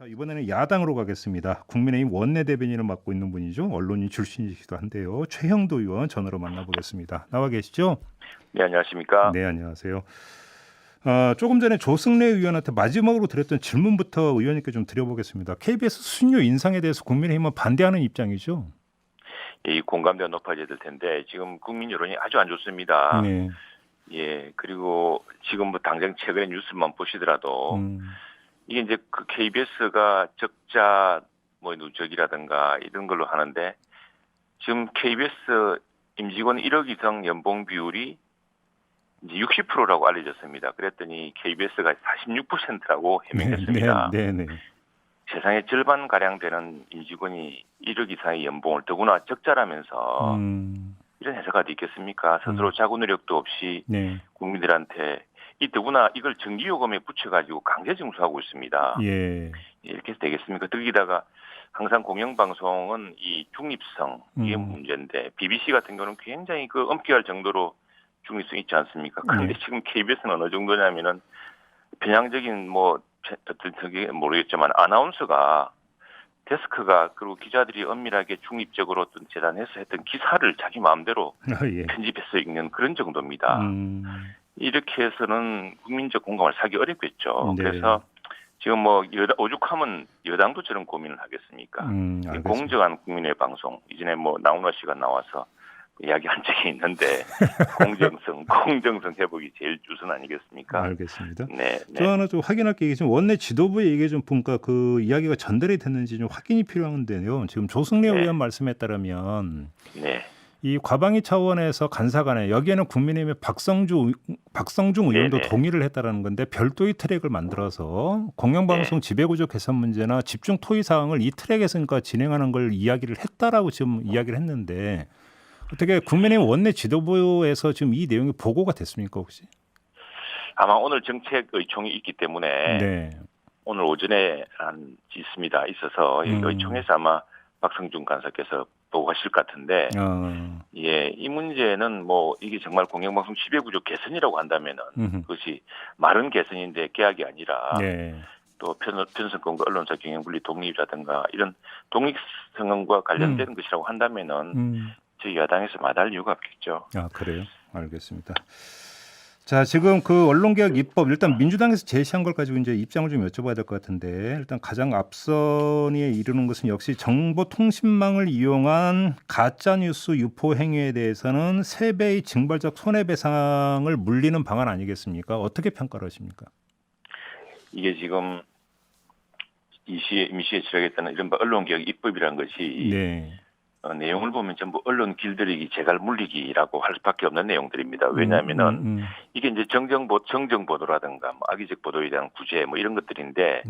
자, 이번에는 야당으로 가겠습니다. 국민의힘 원내대변인을 맡고 있는 분이죠. 언론인 출신이시기도 한데요. 최형도 의원 전화로 만나보겠습니다. 나와 계시죠? 네, 안녕하십니까? 네, 안녕하세요. 조금 전에 조승래 의원한테 마지막으로 드렸던 질문부터 의원님께 좀 드려보겠습니다. KBS 수신료 인상에 대해서 국민의힘은 반대하는 입장이죠? 이 공감대가 높아져야 될 텐데 지금 국민 여론이 아주 안 좋습니다. 네. 예, 그리고 지금 뭐 당장 최근의 뉴스만 보시더라도 이게 이제 그 KBS가 적자 뭐 누적이라든가 이런 걸로 하는데 지금 KBS 임직원 1억 이상 연봉 비율이 이제 60%라고 알려졌습니다. 그랬더니 KBS가 46%라고 해명했습니다. 네, 네, 네. 세상의 절반 가량 되는 임직원이 1억 이상의 연봉을 더구나 적자라면서 이런 해석 어디 있겠습니까? 스스로 자구 노력도 없이 네. 국민들한테 더구나 이걸 전기요금에 붙여가지고 강제 징수하고 있습니다. 예. 이렇게 해서 되겠습니까? 거기다가 항상 공영방송은 이 중립성 이게 문제인데 BBC 같은 경우는 굉장히 그 엄격할 정도로 중립성 있지 않습니까? 그런데 지금 KBS는 어느 정도냐면은 편향적인 뭐 어떤 저기 모르겠지만 아나운서가 데스크가 그리고 기자들이 엄밀하게 중립적으로 어떤 재단해서 했던 기사를 자기 마음대로 예. 편집해서 읽는 그런 정도입니다. 이렇게 해서는 국민적 공감을 사기 어렵겠죠. 네. 그래서 지금 뭐 오죽하면 여당도 저런 고민을 하겠습니까? 공정한 국민의 방송 이전에 뭐 나훈아 씨가 나와서 이야기한 적이 있는데 공정성 회복이 제일 우선 아니겠습니까? 알겠습니다. 네. 저 하나 좀 확인할 게 지금 원내 지도부의 얘기 좀 보니까 그 이야기가 전달이 됐는지 좀 확인이 필요한데요. 지금 조승래 의원 말씀에 따르면 이 과방위 차원에서 간사간에 여기에는 국민의힘의 박성중 의원도 동의를 했다라는 건데 별도의 트랙을 만들어서 공영방송 지배구조 개선 문제나 집중 토의 사항을 이 트랙에서 그러니까 진행하는 걸 이야기를 했다라고 지금 이야기를 했는데 어떻게 국민의힘 원내 지도부에서 지금 이 내용이 보고가 됐습니까 혹시? 아마 오늘 정책 의총이 있기 때문에 오늘 오전에 있습니다. 있어서 의총에서 아마 박성중 간사께서 보고하실 것 같은데 이 문제는 뭐 이게 정말 공영방송 지배구조 개선이라고 한다면은 그것이 마른 개선인데 계약이 아니라 또 편성권과 언론사 경영분리 독립이라든가 이런 독립성과 관련된 것이라고 한다면은 저희 야당에서 마다할 이유가 없겠죠. 아, 그래요? 알겠습니다. 자, 지금 그 언론개혁 입법 일단 민주당에서 제시한 걸 가지고 이제 입장을 좀 여쭤봐야 될 것 같은데 일단 가장 앞선에 이르는 것은 역시 정보통신망을 이용한 가짜 뉴스 유포 행위에 대해서는 3배의 징벌적 손해배상을 물리는 방안 아니겠습니까? 어떻게 평가를 하십니까? 이게 지금 임시에 처리하겠다는 이른바 언론개혁 입법이라는 것이 내용을 보면 전부 언론 길들이기, 재갈 물리기라고 할 수밖에 없는 내용들입니다. 왜냐하면은 이게 이제 정정 보도라든가 뭐 악의적 보도에 대한 구제 뭐 이런 것들인데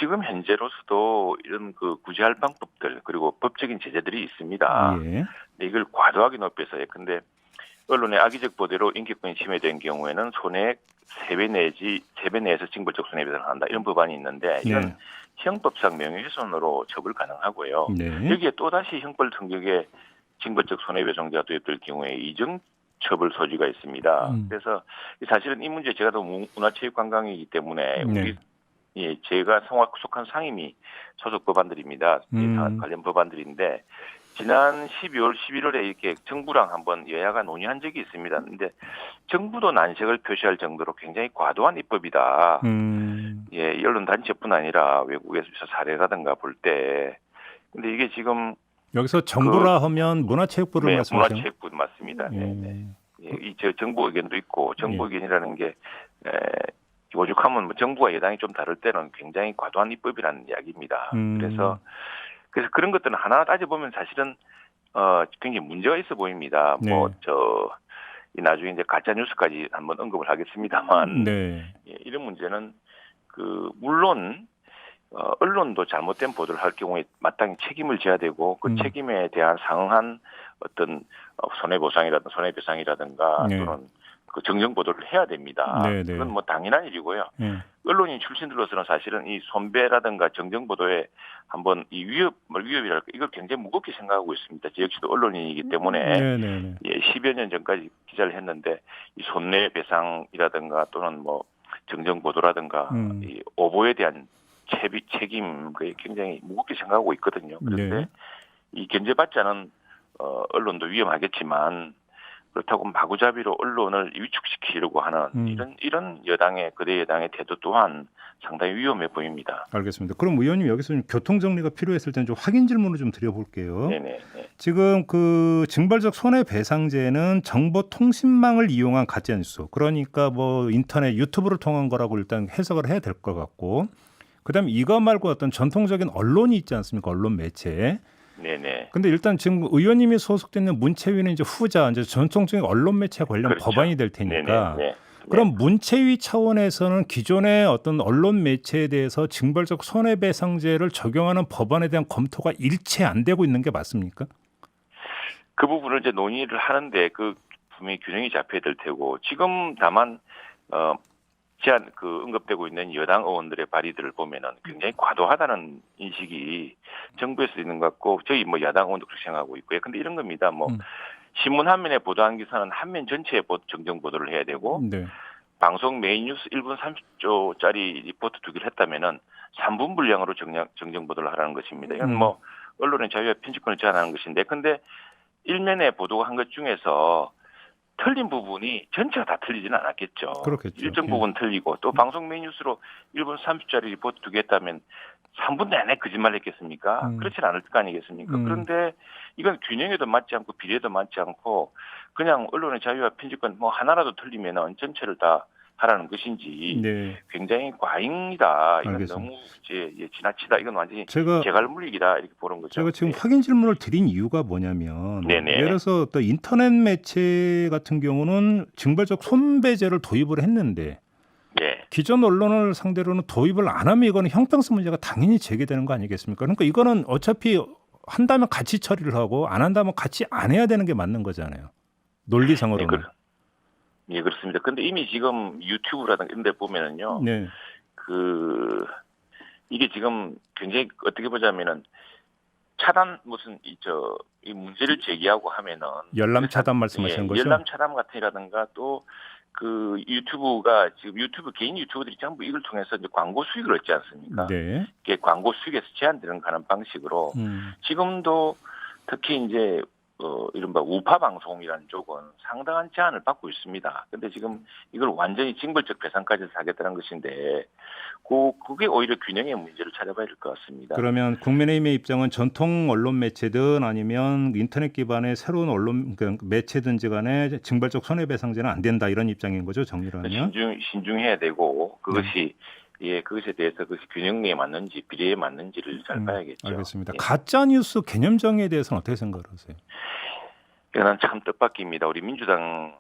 지금 현재로서도 이런 그 구제할 방법들 그리고 법적인 제재들이 있습니다. 근데 이걸 과도하게 높여서 근데 언론의 악의적 보도로 인격권이 침해된 경우에는 손해액 3배 내에서 징벌적 손해배상을 한다 이런 법안이 있는데 이건 형법상 명예훼손으로 처벌 가능하고요. 여기에 또다시 형벌 성격에 징벌적 손해배상자가 도입될 경우에 이정 처벌 소지가 있습니다. 그래서 사실은 이 문제 제가 또 문화체육관광이기 때문에 제가 속한 상임위 소속 법안들입니다. 관련 법안들인데 지난 12월, 11월에 이렇게 정부랑 한번 여야가 논의한 적이 있습니다. 근데 정부도 난색을 표시할 정도로 굉장히 과도한 입법이다. 이 언론 단체뿐 아니라 외국에서 사례라든가 볼 때. 근데 이게 지금 여기서 정부라 하면 문화체육부를 말씀하시죠? 문화체육부 맞습니다. 이 정부 의견도 있고 정부 의견이라는 게 오죽하면 뭐 정부와 여당이 좀 다를 때는 굉장히 과도한 입법이라는 이야기입니다. 그래서 그런 것들은 하나 따져보면 사실은 굉장히 문제가 있어 보입니다. 나중에 이제 가짜 뉴스까지 한번 언급을 하겠습니다만 이런 문제는 물론 언론도 잘못된 보도를 할 경우에 마땅히 책임을 져야 되고 그 책임에 대한 상응한 어떤 손해배상이라든가 또는 그 정정 보도를 해야 됩니다. 그건 뭐 당연한 일이고요. 언론인 출신들로서는 사실은 이 손배라든가 정정 보도에 한번 이 위협이랄까 이걸 굉장히 무겁게 생각하고 있습니다. 저 역시도 언론인이기 때문에 10여 년 전까지 기자를 했는데 이 손해배상이라든가 또는 뭐 정정 보도라든가 이 오보에 대한 책임 그에 굉장히 무겁게 생각하고 있거든요. 그런데 네. 이 견제받지 않은 언론도 위험하겠지만 그렇다고 마구잡이로 언론을 위축시키려고 하는 이런 여당의 거대 여당의 태도 또한 상당히 위험해 보입니다. 알겠습니다. 그럼 의원님 여기서 좀 교통 정리가 필요했을 때는 좀 확인 질문을 좀 드려볼게요. 네네. 지금 그 징벌적 손해배상제는 정보통신망을 이용한 가짜뉴스, 그러니까 뭐 인터넷, 유튜브를 통한 거라고 일단 해석을 해야 될 것 같고, 그다음 이거 말고 어떤 전통적인 언론이 있지 않습니까? 언론 매체. 네네. 근데 일단 지금 의원님이 소속되는 문체위는 이제 후자, 이제 전통적인 언론 매체 관련 그렇죠. 법안이 될 테니까. 네네. 그럼 문체위 차원에서는 기존의 어떤 언론 매체에 대해서 징벌적 손해배상제를 적용하는 법안에 대한 검토가 일체 안 되고 있는 게 맞습니까? 그 부분을 이제 논의를 하는데 그 분명히 균형이 잡혀야 될 테고 지금 다만 제안 언급되고 있는 여당 의원들의 발의들을 보면은 굉장히 과도하다는 인식이 정부에서 있는 것 같고 저희 뭐 야당 의원도 그렇게 생각하고 있고요. 근데 이런 겁니다. 뭐 신문 한 면에 보도한 기사는 한 면 전체에 정정 보도를 해야 되고 네. 방송 메인 뉴스 1분 30초짜리 리포트 2개를 했다면은 3분 분량으로 정정 보도를 하라는 것입니다. 이건 뭐 언론의 자유와 편집권을 제한하는 것인데, 근데 일면에 보도한 것 중에서 틀린 부분이 전체가 다 틀리지는 않았겠죠. 그렇겠죠. 일정 부분 틀리고 또 방송 메인 뉴스로 1분 30초짜리 리포트 2개 했다면 3분 내내 거짓말 했겠습니까? 그렇지는 않을 거 아니겠습니까? 그런데 이건 균형에도 맞지 않고 비례도 맞지 않고 그냥 언론의 자유와 편집권 뭐 하나라도 틀리면 전체를 다 하라는 것인지 네. 굉장히 과잉이다. 이건 알겠습니다. 너무 지나치다. 이건 완전히 제가 재갈물리기다 이렇게 보는 거죠. 제가 지금 네. 확인 질문을 드린 이유가 뭐냐면, 네네. 예를 들어서 또 인터넷 매체 같은 경우는 징벌적 손배제를 도입을 했는데 예. 기존 언론을 상대로는 도입을 안 하면 이거는 형평성 문제가 당연히 제기되는 거 아니겠습니까? 그러니까 이거는 어차피 한다면 같이 처리를 하고 안 한다면 같이 안 해야 되는 게 맞는 거잖아요. 논리상으로는. 예, 그렇습니다. 근데 이미 지금 유튜브라든가 이런 데 보면은요. 네. 이게 지금 굉장히 어떻게 보자면은 차단 이 문제를 제기하고 하면은 열람 차단 말씀하시는 거죠? 열람 차단 같은이라든가 또 그 유튜브가 지금 개인 유튜버들이 전부 이걸 통해서 이제 광고 수익을 얻지 않습니까? 네. 이게 광고 수익에서 제한되는 가는 방식으로 지금도 특히 이제 이른바 우파 방송이라는 쪽은 상당한 제한을 받고 있습니다. 근데 지금 이걸 완전히 징벌적 배상까지 하겠다는 것인데 그게 오히려 균형의 문제를 찾아봐야 될 것 같습니다. 그러면 국민의힘의 입장은 전통 언론 매체든 아니면 인터넷 기반의 새로운 언론 매체든지 간에 징벌적 손해배상제는 안 된다 이런 입장인 거죠, 정리를 하면? 신중해야 되고 그것이 그것에 대해서 그것이 균형에 맞는지 비례에 맞는지를 잘 봐야겠죠. 알겠습니다. 예. 가짜 뉴스 개념 정의에 대해서는 어떻게 생각하세요? 이건 참 뜻밖입니다. 우리 민주당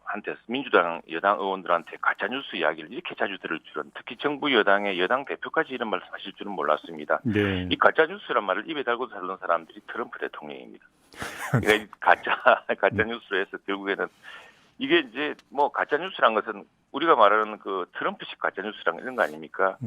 여당 의원들한테 가짜 뉴스 이야기를 이렇게 자주 들을 줄은, 특히 정부 여당의 여당 대표까지 이런 말씀하실 줄은 몰랐습니다. 네. 이 가짜 뉴스란 말을 입에 달고 살던 사람들이 트럼프 대통령입니다. 그러니까 가짜 뉴스에서 결국에는 이게 이제 뭐 가짜 뉴스란 것은 우리가 말하는 그 트럼프식 가짜 뉴스란 이런 거 아닙니까?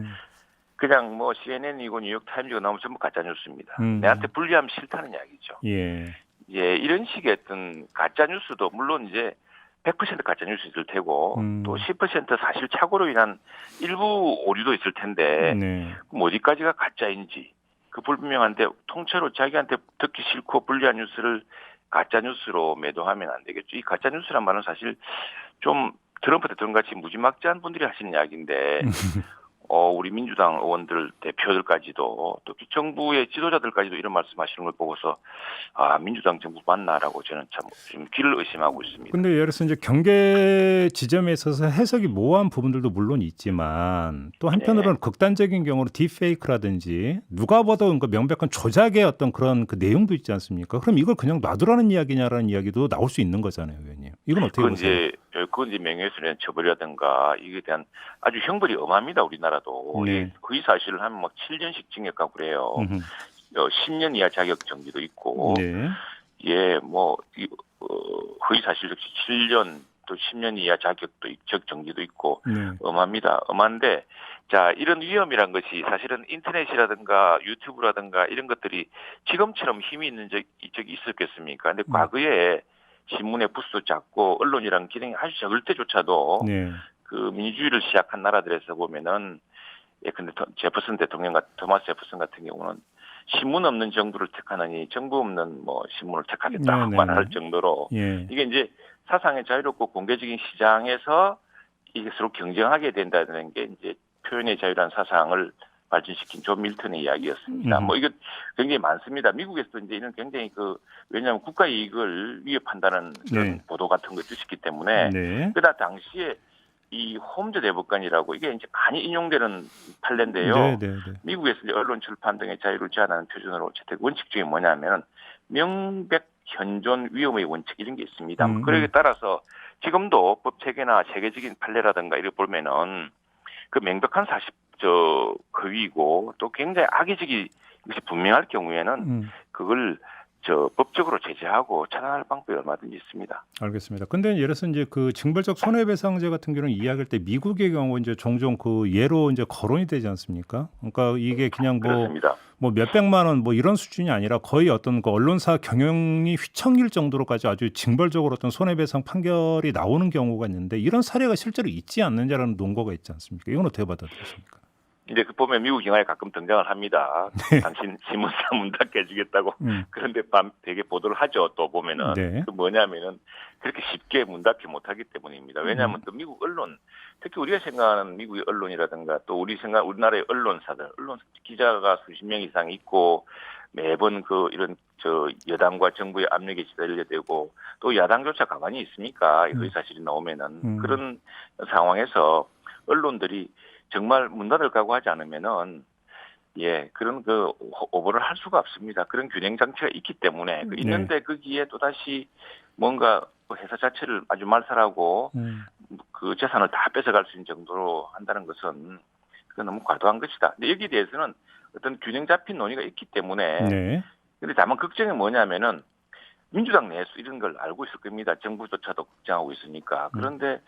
그냥 뭐 CNN이고 뉴욕 타임즈가 나오면 전부 가짜 뉴스입니다. 내한테 불리하면 싫다는 이야기죠. 예. 이런 식의 어떤 가짜 뉴스도 물론 이제 100% 가짜 뉴스 있을 테고 또 10% 사실 착오로 인한 일부 오류도 있을 텐데 네. 그럼 어디까지가 가짜인지 그 불분명한데 통째로 자기한테 듣기 싫고 불리한 뉴스를 가짜 뉴스로 매도하면 안 되겠죠. 이 가짜 뉴스란 말은 사실 좀 트럼프 대통령 같이 무지막지한 분들이 하시는 이야기인데 우리 민주당 의원들 대표들까지도 또 정부의 지도자들까지도 이런 말씀하시는 걸 보고서 민주당 정부 맞나라고 저는 참 좀 귀를 의심하고 있습니다. 근데 예를 들어서 이제 경계 지점에 있어서 해석이 모호한 부분들도 물론 있지만 또 한편으로는 극단적인 경우로 딥페이크라든지 누가 봐도 그러니까 명백한 조작의 어떤 그런 그 내용도 있지 않습니까? 그럼 이걸 그냥 놔두라는 이야기냐라는 이야기도 나올 수 있는 거잖아요, 의원님. 이건 어떻게 보세요? 그건 이제 명예훼손이나 처벌이라든가 이게 대한 아주 형벌이 엄합니다, 우리나라도. 네. 거의 사실을 하면 막 7년씩 징역하고 그래요. 10년 이하 자격 정지도 있고. 네. 거의 사실 역시 7년 또 10년 이하 자격도 정지도 있고 네. 엄합니다. 엄한데 자, 이런 위험이란 것이 사실은 인터넷이라든가 유튜브라든가 이런 것들이 지금처럼 힘이 있는 적이 있었겠습니까? 근데 과거에 신문의 부수도 작고 언론이란 기능이 아주 적을 때조차도 네. 그 민주주의를 시작한 나라들에서 보면은 예컨대 제퍼슨 대통령 같은 토마스 제퍼슨 같은 경우는 신문 없는 정부를 택하느니 정부 없는 뭐 신문을 택하겠다 말할 정도로 예. 이게 이제 사상의 자유롭고 공개적인 시장에서 이게 서로 경쟁하게 된다는 게 이제 표현의 자유라는 사상을 발전시킨 존 밀턴의 이야기였습니다. 뭐 이거 굉장히 많습니다. 미국에서도 이제 이런 굉장히 왜냐하면 국가 이익을 위협한다는 그런 보도 같은 거 있었기 때문에 그다 당시에 이 홈즈 대법관이라고 이게 이제 많이 인용되는 판례인데요. 미국에서 이제 언론 출판 등의 자유를 제한하는 표준으로 채택 원칙 중에 뭐냐면 명백 현존 위험의 원칙 이런 게 있습니다. 그러기에 따라서 지금도 법 체계나 세계적인 판례라든가 이를 보면은 그 명백한 거위고 또 굉장히 악의적인 것이 분명할 경우에는 그걸 법적으로 제재하고 차단할 방법이 얼마든지 있습니다. 알겠습니다. 근데 예를 들어서 이제 그 징벌적 손해배상제 같은 경우는 이야기할 때 미국의 경우 이제 종종 그 예로 이제 거론이 되지 않습니까? 그러니까 이게 그냥 뭐 몇백만 원 뭐 이런 수준이 아니라 거의 어떤 그 언론사 경영이 휘청일 정도로까지 아주 징벌적으로 어떤 손해배상 판결이 나오는 경우가 있는데 이런 사례가 실제로 있지 않느냐라는 논거가 있지 않습니까? 이건 어떻게 받아들이십니까? 이제 보면 미국 영화에 가끔 등장을 합니다. 당신 신문사 문 닫게 해주겠다고. 그런데 되게 보도를 하죠. 또 보면은 그 뭐냐면은 그렇게 쉽게 문 닫게 못하기 때문입니다. 왜냐하면 또 미국 언론, 특히 우리가 생각하는 미국의 언론이라든가 또 우리나라의 언론사들, 언론 기자가 수십 명 이상 있고 매번 이런 여당과 정부의 압력에 시달리게 되고 또 야당조차 가만히 있으니까 그 사실이 나오면은 그런 상황에서 언론들이 정말 문 닫을 각오 하지 않으면은 그런 오버를 할 수가 없습니다. 그런 균형 장치가 있기 때문에 있는데 거기에 또 다시 뭔가 회사 자체를 아주 말살하고 그 재산을 다 뺏어갈 수 있는 정도로 한다는 것은 그건 너무 과도한 것이다. 근데 여기에 대해서는 어떤 균형 잡힌 논의가 있기 때문에 근데 다만 걱정이 뭐냐면은 민주당 내에서 이런 걸 알고 있을 겁니다. 정부조차도 걱정하고 있으니까. 그런데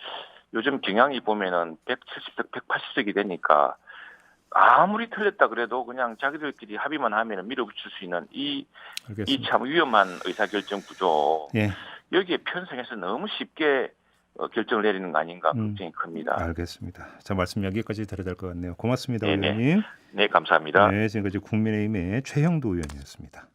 요즘 경향이 보면은 170석, 180석이 되니까 아무리 틀렸다 그래도 그냥 자기들끼리 합의만 하면 밀어붙일 수 있는 이 참 위험한 의사결정 구조. 여기에 편성해서 너무 쉽게 결정을 내리는 거 아닌가 걱정이 큽니다. 알겠습니다. 자, 말씀 여기까지 드려야 될 것 같네요. 고맙습니다, 의원님. 네, 감사합니다. 네, 지금까지 국민의힘의 최형도 의원이었습니다.